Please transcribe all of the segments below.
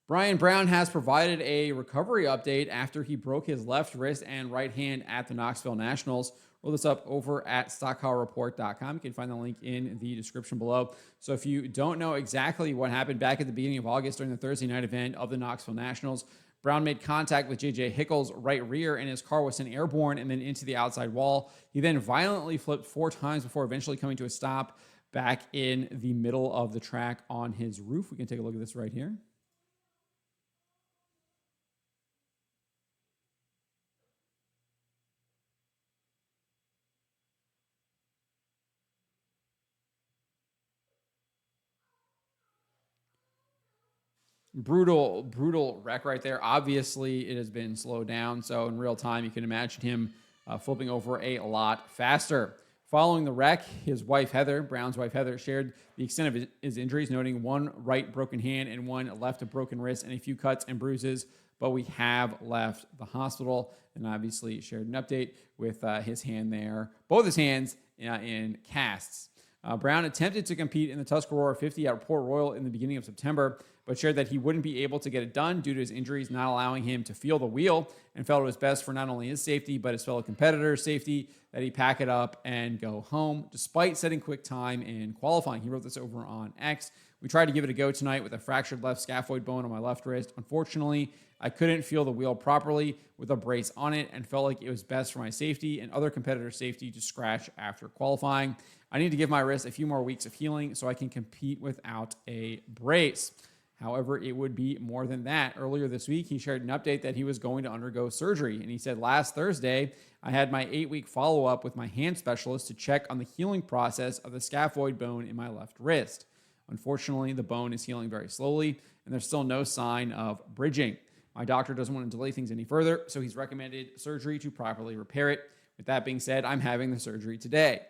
Brian Brown has provided a recovery update after he broke his left wrist and right hand at the Knoxville Nationals. Roll this up over at stockcarreport.com. You can find the link in the description below. So if you don't know exactly what happened back at the beginning of August during the Thursday night event of the Knoxville Nationals, Brown made contact with J.J. Hickle's right rear, and his car was sent airborne and then into the outside wall. He then violently flipped 4 times before eventually coming to a stop back in the middle of the track on his roof. We can take a look at this right here. Brutal wreck right there. Obviously, it has been slowed down. So in real time, you can imagine him flipping over a lot faster. Following the wreck, his wife, Heather, Brown's wife, Heather, shared the extent of his injuries, noting one right broken hand and one left a broken wrist and a few cuts and bruises. But we have left the hospital, and obviously shared an update with his hand there, both his hands in casts. Brown attempted to compete in the Tuscarora 50 at Port Royal in the beginning of September, but shared that he wouldn't be able to get it done due to his injuries not allowing him to feel the wheel, and felt it was best for not only his safety, but his fellow competitors' safety that he pack it up and go home, despite setting quick time in qualifying. He wrote this over on X. We tried to give it a go tonight with a fractured left scaphoid bone on my left wrist. Unfortunately, I couldn't feel the wheel properly with a brace on it and felt like it was best for my safety and other competitors' safety to scratch after qualifying. I need to give my wrist a few more weeks of healing so I can compete without a brace. However, it would be more than that. Earlier this week, he shared an update that he was going to undergo surgery. And he said, last Thursday, I had my 8-week follow-up with my hand specialist to check on the healing process of the scaphoid bone in my left wrist. Unfortunately, the bone is healing very slowly, and there's still no sign of bridging. My doctor doesn't want to delay things any further, so he's recommended surgery to properly repair it. With that being said, I'm having the surgery today.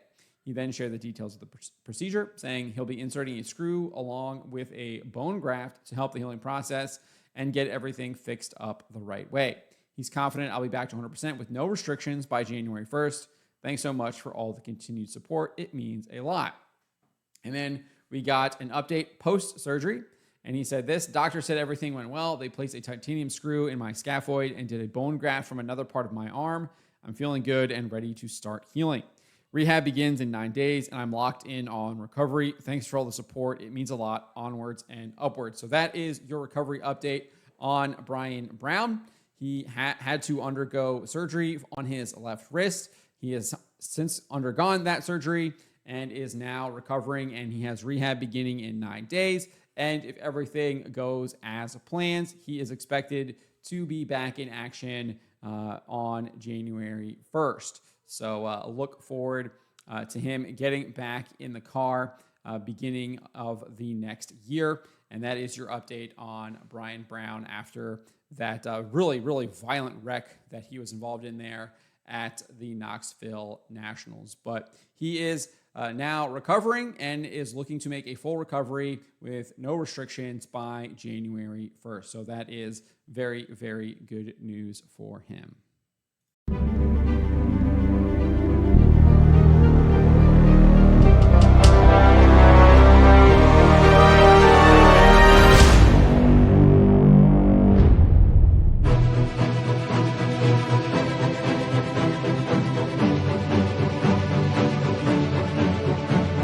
He then shared the details of the procedure, saying he'll be inserting a screw along with a bone graft to help the healing process and get everything fixed up the right way. He's confident I'll be back to 100% with no restrictions by January 1st. Thanks so much for all the continued support. It means a lot. And then we got an update post-surgery, and he said this: doctor said everything went well. They placed a titanium screw in my scaphoid and did a bone graft from another part of my arm. I'm feeling good and ready to start healing. Rehab begins in 9 days, and I'm locked in on recovery. Thanks for all the support. It means a lot. Onwards and upwards. So that is your recovery update on Brian Brown. He had to undergo surgery on his left wrist. He has since undergone that surgery and is now recovering, and he has rehab beginning in 9 days. And if everything goes as planned, he is expected to be back in action on January 1st. So look forward to him getting back in the car beginning of the next year. And that is your update on Brian Brown after that really violent wreck that he was involved in there at the Knoxville Nationals. But he is now recovering and is looking to make a full recovery with no restrictions by January 1st. So that is very good news for him.